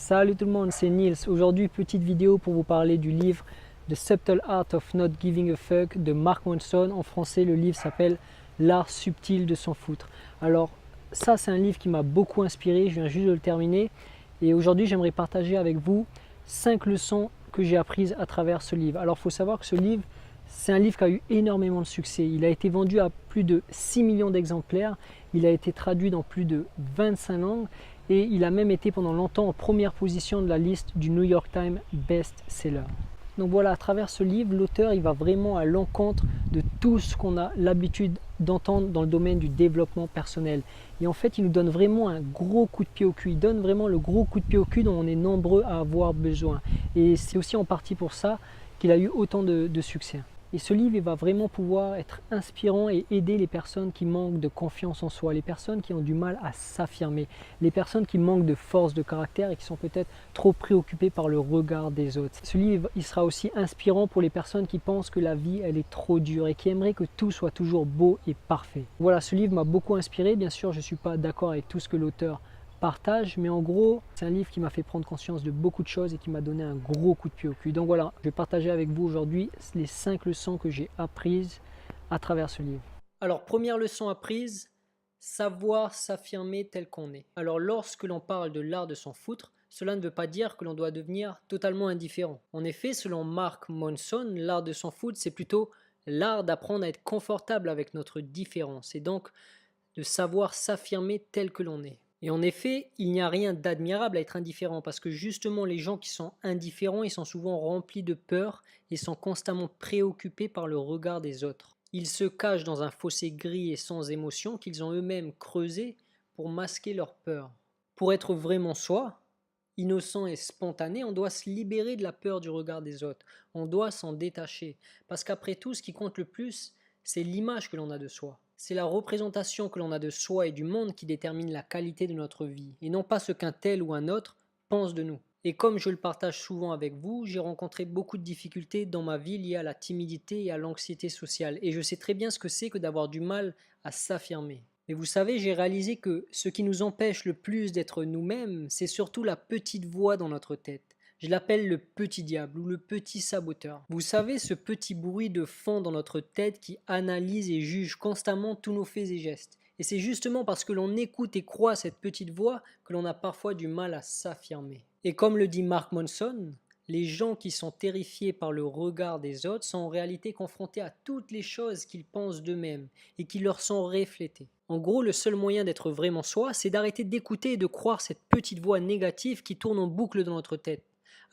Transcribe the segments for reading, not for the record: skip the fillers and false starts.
Salut tout le monde, c'est Niels. Aujourd'hui, petite vidéo pour vous parler du livre The Subtle Art of Not Giving a Fuck de Mark Manson. En français, le livre s'appelle L'art subtil de s'en foutre. Alors, ça, c'est un livre qui m'a beaucoup inspiré. Je viens juste de le terminer. Et aujourd'hui, j'aimerais partager avec vous 5 leçons que j'ai apprises à travers ce livre. Alors, il faut savoir que ce livre, c'est un livre qui a eu énormément de succès. Il a été vendu à plus de 6 millions d'exemplaires. Il a été traduit dans plus de 25 langues. Et il a même été pendant longtemps en première position de la liste du New York Times Best Seller. Donc voilà, à travers ce livre, l'auteur il va vraiment à l'encontre de tout ce qu'on a l'habitude d'entendre dans le domaine du développement personnel. Et en fait, il nous donne vraiment un gros coup de pied au cul. Il donne vraiment le gros coup de pied au cul dont on est nombreux à avoir besoin. Et c'est aussi en partie pour ça qu'il a eu autant de succès. Et ce livre il va vraiment pouvoir être inspirant et aider les personnes qui manquent de confiance en soi, les personnes qui ont du mal à s'affirmer, les personnes qui manquent de force de caractère et qui sont peut-être trop préoccupées par le regard des autres. Ce livre il sera aussi inspirant pour les personnes qui pensent que la vie elle est trop dure et qui aimeraient que tout soit toujours beau et parfait. Voilà, ce livre m'a beaucoup inspiré. Bien sûr, je ne suis pas d'accord avec tout ce que l'auteur partage, mais en gros c'est un livre qui m'a fait prendre conscience de beaucoup de choses et qui m'a donné un gros coup de pied au cul. Donc voilà, je vais partager avec vous aujourd'hui les 5 leçons que j'ai apprises à travers ce livre. Alors première leçon apprise, savoir s'affirmer tel qu'on est. Alors lorsque l'on parle de l'art de s'en foutre, cela ne veut pas dire que l'on doit devenir totalement indifférent. En effet, selon Mark Manson, l'art de s'en foutre c'est plutôt l'art d'apprendre à être confortable avec notre différence et donc de savoir s'affirmer tel que l'on est. Et en effet, il n'y a rien d'admirable à être indifférent parce que justement les gens qui sont indifférents, ils sont souvent remplis de peur et sont constamment préoccupés par le regard des autres. Ils se cachent dans un fossé gris et sans émotion qu'ils ont eux-mêmes creusé pour masquer leur peur. Pour être vraiment soi, innocent et spontané, on doit se libérer de la peur du regard des autres. On doit s'en détacher. Parce qu'après tout, ce qui compte le plus, c'est l'image que l'on a de soi. C'est la représentation que l'on a de soi et du monde qui détermine la qualité de notre vie, et non pas ce qu'un tel ou un autre pense de nous. Et comme je le partage souvent avec vous, j'ai rencontré beaucoup de difficultés dans ma vie liées à la timidité et à l'anxiété sociale, et je sais très bien ce que c'est que d'avoir du mal à s'affirmer. Mais vous savez, j'ai réalisé que ce qui nous empêche le plus d'être nous-mêmes, c'est surtout la petite voix dans notre tête. Je l'appelle le petit diable ou le petit saboteur. Vous savez, ce petit bruit de fond dans notre tête qui analyse et juge constamment tous nos faits et gestes. Et c'est justement parce que l'on écoute et croit cette petite voix que l'on a parfois du mal à s'affirmer. Et comme le dit Mark Manson, les gens qui sont terrifiés par le regard des autres sont en réalité confrontés à toutes les choses qu'ils pensent d'eux-mêmes et qui leur sont reflétées. En gros, le seul moyen d'être vraiment soi, c'est d'arrêter d'écouter et de croire cette petite voix négative qui tourne en boucle dans notre tête.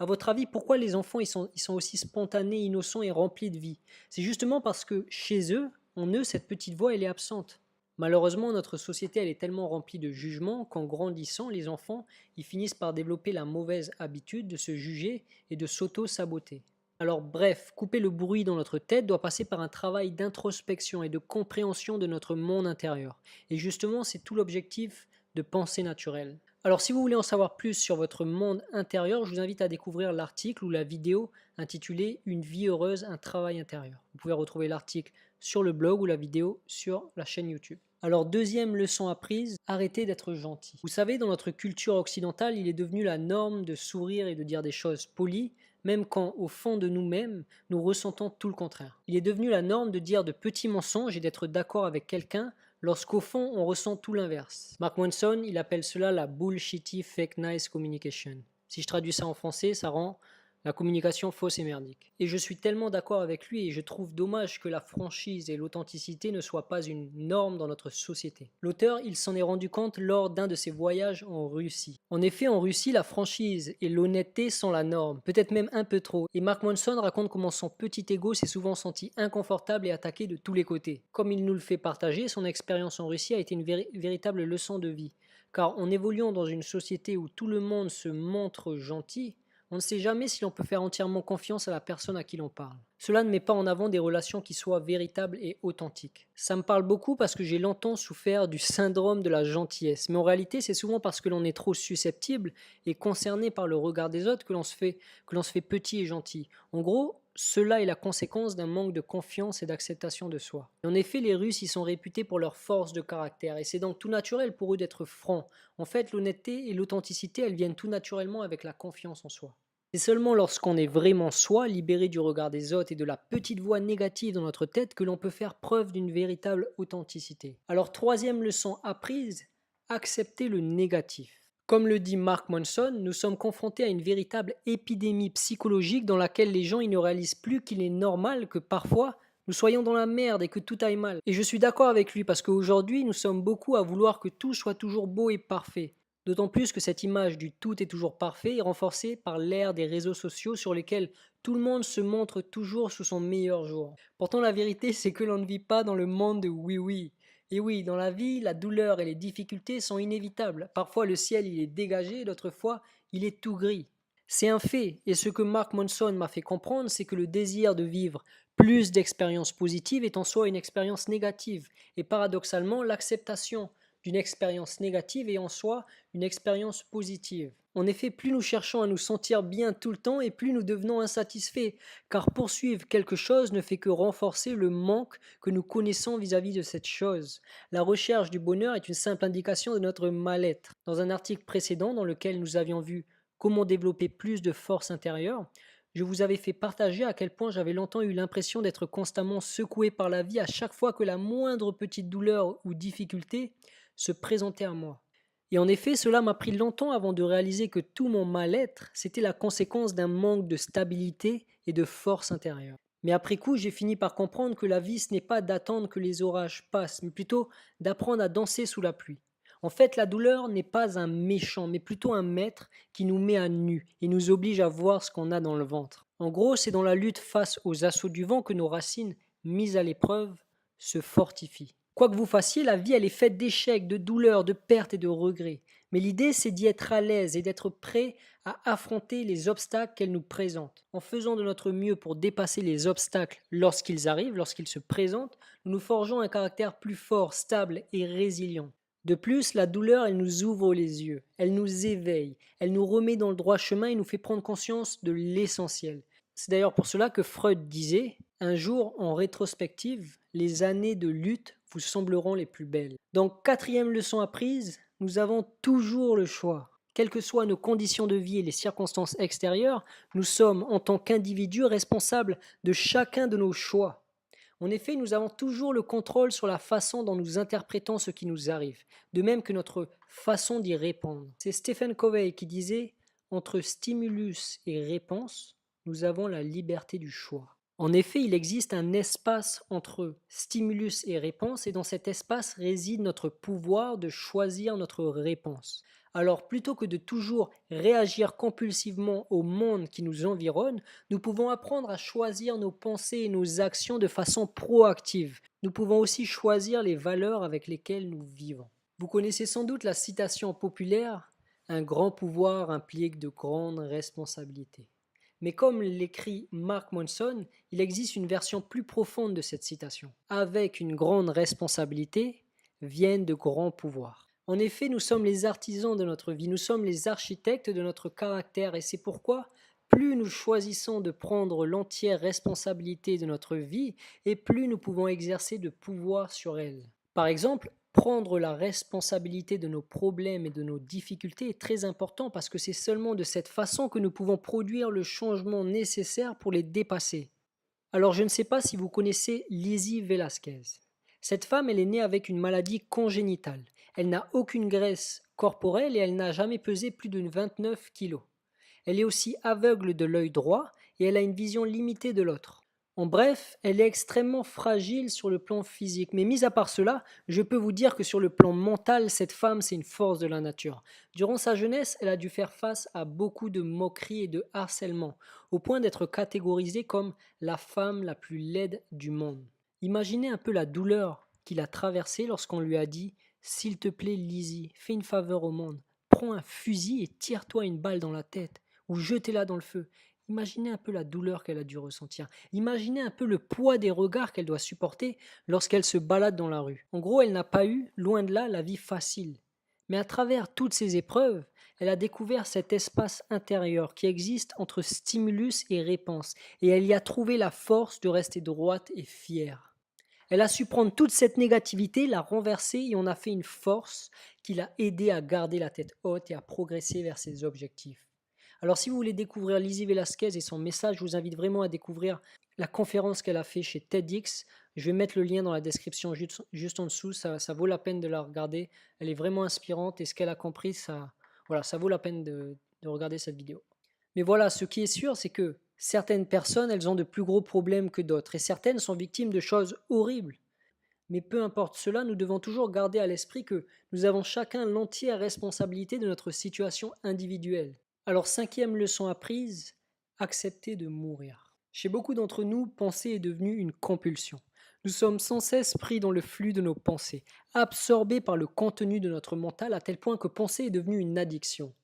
À votre avis, pourquoi les enfants ils sont aussi spontanés, innocents et remplis de vie? C'est justement parce que chez eux, en eux, cette petite voix elle est absente. Malheureusement, notre société elle est tellement remplie de jugements qu'en grandissant, les enfants ils finissent par développer la mauvaise habitude de se juger et de s'auto-saboter. Alors bref, couper le bruit dans notre tête doit passer par un travail d'introspection et de compréhension de notre monde intérieur. Et justement, c'est tout l'objectif de Pensée naturelle. Alors si vous voulez en savoir plus sur votre monde intérieur, je vous invite à découvrir l'article ou la vidéo intitulée Une vie heureuse, un travail intérieur. Vous pouvez retrouver l'article sur le blog ou la vidéo sur la chaîne YouTube. Alors deuxième leçon apprise, arrêtez d'être gentil. Vous savez, dans notre culture occidentale, il est devenu la norme de sourire et de dire des choses polies, même quand au fond de nous-mêmes, nous ressentons tout le contraire. Il est devenu la norme de dire de petits mensonges et d'être d'accord avec quelqu'un lorsqu'au fond on ressent tout l'inverse. Mark Manson, il appelle cela la bullshitty fake nice communication. Si je traduis ça en français, ça rend la communication fausse et merdique. Et je suis tellement d'accord avec lui et je trouve dommage que la franchise et l'authenticité ne soient pas une norme dans notre société. L'auteur, il s'en est rendu compte lors d'un de ses voyages en Russie. En effet, en Russie, la franchise et l'honnêteté sont la norme, peut-être même un peu trop. Et Mark Manson raconte comment son petit ego s'est souvent senti inconfortable et attaqué de tous les côtés. Comme il nous le fait partager, son expérience en Russie a été une véritable leçon de vie. Car en évoluant dans une société où tout le monde se montre gentil, on ne sait jamais si l'on peut faire entièrement confiance à la personne à qui l'on parle. Cela ne met pas en avant des relations qui soient véritables et authentiques. Ça me parle beaucoup parce que j'ai longtemps souffert du syndrome de la gentillesse. Mais en réalité, c'est souvent parce que l'on est trop susceptible et concerné par le regard des autres que l'on se fait petit et gentil. En gros, cela est la conséquence d'un manque de confiance et d'acceptation de soi. Et en effet, les Russes y sont réputés pour leur force de caractère, et c'est donc tout naturel pour eux d'être francs. En fait, l'honnêteté et l'authenticité, elles viennent tout naturellement avec la confiance en soi. C'est seulement lorsqu'on est vraiment soi, libéré du regard des autres et de la petite voix négative dans notre tête, que l'on peut faire preuve d'une véritable authenticité. Alors, troisième leçon apprise, accepter le négatif. Comme le dit Mark Manson, nous sommes confrontés à une véritable épidémie psychologique dans laquelle les gens ils ne réalisent plus qu'il est normal que parfois nous soyons dans la merde et que tout aille mal. Et je suis d'accord avec lui parce qu'aujourd'hui nous sommes beaucoup à vouloir que tout soit toujours beau et parfait. D'autant plus que cette image du tout est toujours parfait est renforcée par l'ère des réseaux sociaux sur lesquels tout le monde se montre toujours sous son meilleur jour. Pourtant la vérité c'est que l'on ne vit pas dans le monde de oui. Et oui, dans la vie, la douleur et les difficultés sont inévitables. Parfois le ciel il est dégagé, d'autres fois il est tout gris. C'est un fait, et ce que Mark Manson m'a fait comprendre, c'est que le désir de vivre plus d'expériences positives est en soi une expérience négative, et paradoxalement l'acceptation d'une expérience négative est en soi une expérience positive. En effet, plus nous cherchons à nous sentir bien tout le temps et plus nous devenons insatisfaits, car poursuivre quelque chose ne fait que renforcer le manque que nous connaissons vis-à-vis de cette chose. La recherche du bonheur est une simple indication de notre mal-être. Dans un article précédent dans lequel nous avions vu comment développer plus de force intérieure, je vous avais fait partager à quel point j'avais longtemps eu l'impression d'être constamment secoué par la vie à chaque fois que la moindre petite douleur ou difficulté se présentait à moi. Et en effet, cela m'a pris longtemps avant de réaliser que tout mon mal-être, c'était la conséquence d'un manque de stabilité et de force intérieure. Mais après coup, j'ai fini par comprendre que la vie, ce n'est pas d'attendre que les orages passent, mais plutôt d'apprendre à danser sous la pluie. En fait, la douleur n'est pas un méchant, mais plutôt un maître qui nous met à nu et nous oblige à voir ce qu'on a dans le ventre. En gros, c'est dans la lutte face aux assauts du vent que nos racines, mises à l'épreuve, se fortifient. Quoi que vous fassiez, la vie elle est faite d'échecs, de douleurs, de pertes et de regrets. Mais l'idée c'est d'y être à l'aise et d'être prêt à affronter les obstacles qu'elle nous présente. En faisant de notre mieux pour dépasser les obstacles lorsqu'ils arrivent, lorsqu'ils se présentent, nous nous forgeons un caractère plus fort, stable et résilient. De plus, la douleur, elle nous ouvre les yeux, elle nous éveille, elle nous remet dans le droit chemin et nous fait prendre conscience de l'essentiel. C'est d'ailleurs pour cela que Freud disait « Un jour, en rétrospective, les années de lutte vous sembleront les plus belles. » Donc, quatrième leçon apprise, nous avons toujours le choix. Quelles que soient nos conditions de vie et les circonstances extérieures, nous sommes, en tant qu'individus, responsables de chacun de nos choix. En effet, nous avons toujours le contrôle sur la façon dont nous interprétons ce qui nous arrive, de même que notre façon d'y répondre. C'est Stephen Covey qui disait « Entre stimulus et réponse, nous avons la liberté du choix. » En effet, il existe un espace entre stimulus et réponse, et dans cet espace réside notre pouvoir de choisir notre réponse. Alors, plutôt que de toujours réagir compulsivement au monde qui nous environne, nous pouvons apprendre à choisir nos pensées et nos actions de façon proactive. Nous pouvons aussi choisir les valeurs avec lesquelles nous vivons. Vous connaissez sans doute la citation populaire « Un grand pouvoir implique de grandes responsabilités ». Mais comme l'écrit Mark Manson, il existe une version plus profonde de cette citation. Avec une grande responsabilité viennent de grands pouvoirs. En effet, nous sommes les artisans de notre vie, nous sommes les architectes de notre caractère et c'est pourquoi plus nous choisissons de prendre l'entière responsabilité de notre vie et plus nous pouvons exercer de pouvoir sur elle. Par exemple, prendre la responsabilité de nos problèmes et de nos difficultés est très important parce que c'est seulement de cette façon que nous pouvons produire le changement nécessaire pour les dépasser. Alors je ne sais pas si vous connaissez Lizzie Velasquez. Cette femme, elle est née avec une maladie congénitale. Elle n'a aucune graisse corporelle et elle n'a jamais pesé plus de 29 kilos. Elle est aussi aveugle de l'œil droit et elle a une vision limitée de l'autre. En bref, elle est extrêmement fragile sur le plan physique. Mais mis à part cela, je peux vous dire que sur le plan mental, cette femme, c'est une force de la nature. Durant sa jeunesse, elle a dû faire face à beaucoup de moqueries et de harcèlement, au point d'être catégorisée comme la femme la plus laide du monde. Imaginez un peu la douleur qu'il a traversée lorsqu'on lui a dit « S'il te plaît, Lizzie, fais une faveur au monde. Prends un fusil et tire-toi une balle dans la tête ou jetez-la dans le feu. » Imaginez un peu la douleur qu'elle a dû ressentir. Imaginez un peu le poids des regards qu'elle doit supporter lorsqu'elle se balade dans la rue. En gros, elle n'a pas eu, loin de là, la vie facile. Mais à travers toutes ces épreuves, elle a découvert cet espace intérieur qui existe entre stimulus et réponse, et elle y a trouvé la force de rester droite et fière. Elle a su prendre toute cette négativité, la renverser et on a fait une force qui l'a aidé à garder la tête haute et à progresser vers ses objectifs. Alors si vous voulez découvrir Lizzie Velasquez et son message, je vous invite vraiment à découvrir la conférence qu'elle a fait chez TEDx. Je vais mettre le lien dans la description juste en dessous, ça vaut la peine de la regarder. Elle est vraiment inspirante et ce qu'elle a compris, voilà, ça vaut la peine de regarder cette vidéo. Mais voilà, ce qui est sûr, c'est que certaines personnes, elles ont de plus gros problèmes que d'autres et certaines sont victimes de choses horribles. Mais peu importe cela, nous devons toujours garder à l'esprit que nous avons chacun l'entière responsabilité de notre situation individuelle. Alors, cinquième leçon apprise, accepter de mourir. Chez beaucoup d'entre nous, penser est devenu une compulsion. Nous sommes sans cesse pris dans le flux de nos pensées, absorbés par le contenu de notre mental à tel point que penser est devenu une addiction.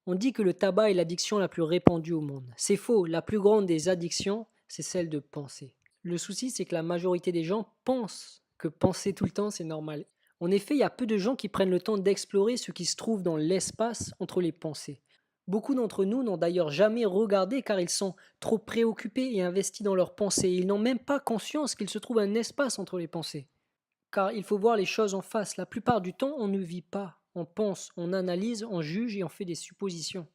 On dit que le tabac est l'addiction la plus répandue au monde. C'est faux, la plus grande des addictions, c'est celle de penser. Le souci, c'est que la majorité des gens pensent que penser tout le temps, c'est normal. En effet, il y a peu de gens qui prennent le temps d'explorer ce qui se trouve dans l'espace entre les pensées. Beaucoup d'entre nous n'ont d'ailleurs jamais regardé car ils sont trop préoccupés et investis dans leurs pensées. Ils n'ont même pas conscience qu'il se trouve un espace entre les pensées. Car il faut voir les choses en face. La plupart du temps, on ne vit pas. On pense, on analyse, on juge et on fait des suppositions.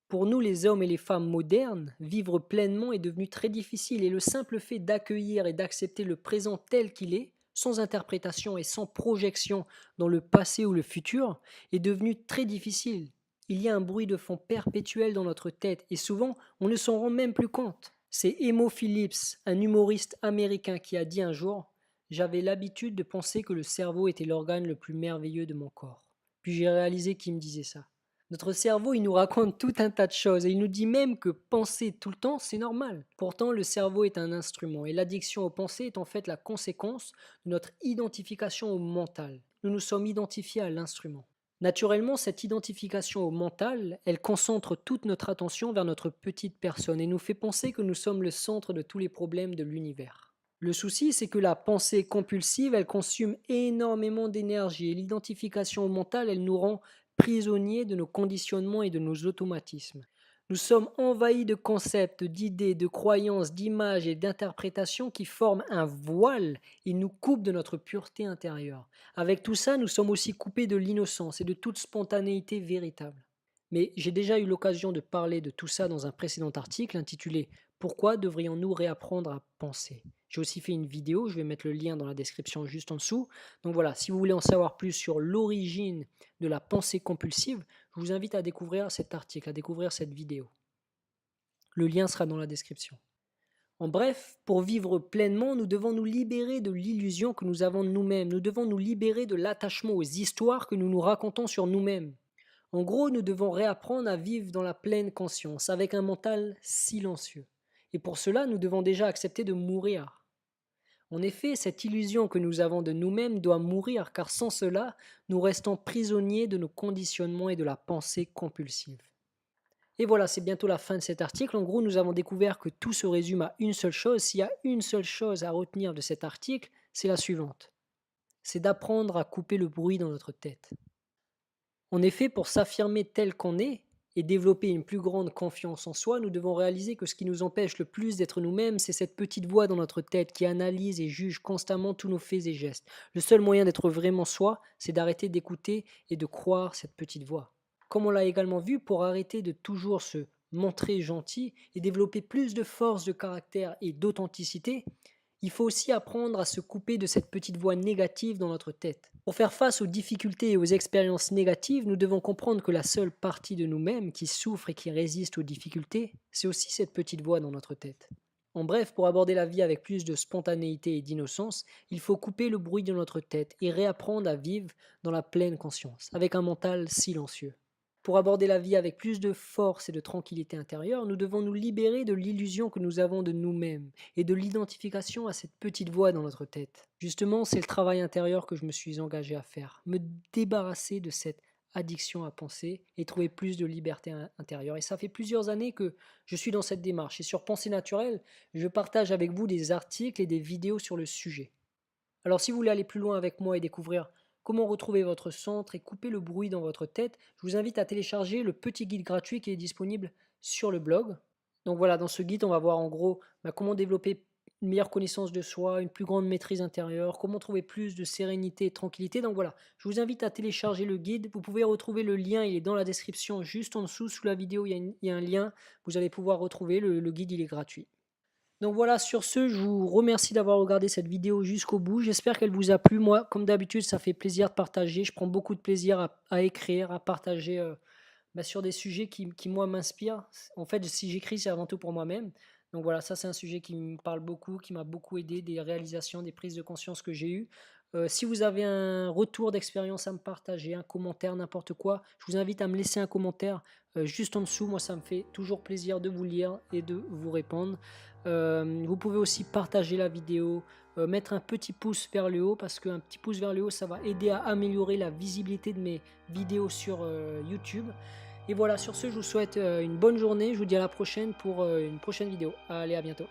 Pour nous, les hommes et les femmes modernes, vivre pleinement est devenu très difficile et le simple fait d'accueillir et d'accepter le présent tel qu'il est, sans interprétation et sans projection dans le passé ou le futur, est devenu très difficile. Il y a un bruit de fond perpétuel dans notre tête et souvent on ne s'en rend même plus compte. C'est Emo Phillips, un humoriste américain, qui a dit un jour: j'avais l'habitude de penser que le cerveau était l'organe le plus merveilleux de mon corps. Puis j'ai réalisé qu'il me disait ça. Notre cerveau, il nous raconte tout un tas de choses et il nous dit même que penser tout le temps, c'est normal. Pourtant, le cerveau est un instrument et l'addiction aux pensées est en fait la conséquence de notre identification au mental. Nous nous sommes identifiés à l'instrument. Naturellement, cette identification au mental, elle concentre toute notre attention vers notre petite personne et nous fait penser que nous sommes le centre de tous les problèmes de l'univers. Le souci, c'est que la pensée compulsive, elle consomme énormément d'énergie et l'identification au mental, elle nous rend prisonniers de nos conditionnements et de nos automatismes. Nous sommes envahis de concepts, d'idées, de croyances, d'images et d'interprétations qui forment un voile et nous coupent de notre pureté intérieure. Avec tout ça, nous sommes aussi coupés de l'innocence et de toute spontanéité véritable. Mais j'ai déjà eu l'occasion de parler de tout ça dans un précédent article intitulé Pourquoi devrions-nous réapprendre à penser? J'ai aussi fait une vidéo, je vais mettre le lien dans la description juste en dessous. Donc voilà, si vous voulez en savoir plus sur l'origine de la pensée compulsive, je vous invite à découvrir cet article, à découvrir cette vidéo. Le lien sera dans la description. En bref, pour vivre pleinement, nous devons nous libérer de l'illusion que nous avons de nous-mêmes. Nous devons nous libérer de l'attachement aux histoires que nous nous racontons sur nous-mêmes. En gros, nous devons réapprendre à vivre dans la pleine conscience, avec un mental silencieux. Et pour cela, nous devons déjà accepter de mourir. En effet, cette illusion que nous avons de nous-mêmes doit mourir, car sans cela, nous restons prisonniers de nos conditionnements et de la pensée compulsive. Et voilà, c'est bientôt la fin de cet article. En gros, nous avons découvert que tout se résume à une seule chose. S'il y a une seule chose à retenir de cet article, c'est la suivante. C'est d'apprendre à couper le bruit dans notre tête. En effet, pour s'affirmer tel qu'on est et développer une plus grande confiance en soi, nous devons réaliser que ce qui nous empêche le plus d'être nous-mêmes, c'est cette petite voix dans notre tête qui analyse et juge constamment tous nos faits et gestes. Le seul moyen d'être vraiment soi, c'est d'arrêter d'écouter et de croire cette petite voix. Comme on l'a également vu, pour arrêter de toujours se montrer gentil et développer plus de force de caractère et d'authenticité, il faut aussi apprendre à se couper de cette petite voix négative dans notre tête. Pour faire face aux difficultés et aux expériences négatives, nous devons comprendre que la seule partie de nous-mêmes qui souffre et qui résiste aux difficultés, c'est aussi cette petite voix dans notre tête. En bref, pour aborder la vie avec plus de spontanéité et d'innocence, il faut couper le bruit de notre tête et réapprendre à vivre dans la pleine conscience, avec un mental silencieux. Pour aborder la vie avec plus de force et de tranquillité intérieure, nous devons nous libérer de l'illusion que nous avons de nous-mêmes et de l'identification à cette petite voix dans notre tête. Justement, c'est le travail intérieur que je me suis engagé à faire, me débarrasser de cette addiction à penser et trouver plus de liberté intérieure. Et ça fait plusieurs années que je suis dans cette démarche. Et sur Pensée Naturelle, je partage avec vous des articles et des vidéos sur le sujet. Alors si vous voulez aller plus loin avec moi et découvrir comment retrouver votre centre et couper le bruit dans votre tête, je vous invite à télécharger le petit guide gratuit qui est disponible sur le blog. Donc voilà, dans ce guide, on va voir en gros comment développer une meilleure connaissance de soi, une plus grande maîtrise intérieure, comment trouver plus de sérénité et de tranquillité. Donc voilà, je vous invite à télécharger le guide. Vous pouvez retrouver le lien, il est dans la description juste en dessous, sous la vidéo, il y a un lien. Vous allez pouvoir retrouver le guide, il est gratuit. Donc voilà, sur ce, je vous remercie d'avoir regardé cette vidéo jusqu'au bout. J'espère qu'elle vous a plu. Moi, comme d'habitude, ça fait plaisir de partager. Je prends beaucoup de plaisir à écrire, à partager sur des sujets qui moi, m'inspirent. En fait, si j'écris, c'est avant tout pour moi-même. Donc voilà, ça, c'est un sujet qui me parle beaucoup, qui m'a beaucoup aidé, des réalisations, des prises de conscience que j'ai eues. Si vous avez un retour d'expérience à me partager, un commentaire, n'importe quoi, je vous invite à me laisser un commentaire juste en dessous. Moi, ça me fait toujours plaisir de vous lire et de vous répondre. Vous pouvez aussi partager la vidéo, mettre un petit pouce vers le haut, parce qu'un petit pouce vers le haut, ça va aider à améliorer la visibilité de mes vidéos sur YouTube. Et voilà, sur ce, je vous souhaite une bonne journée. Je vous dis à la prochaine pour une prochaine vidéo. Allez, à bientôt.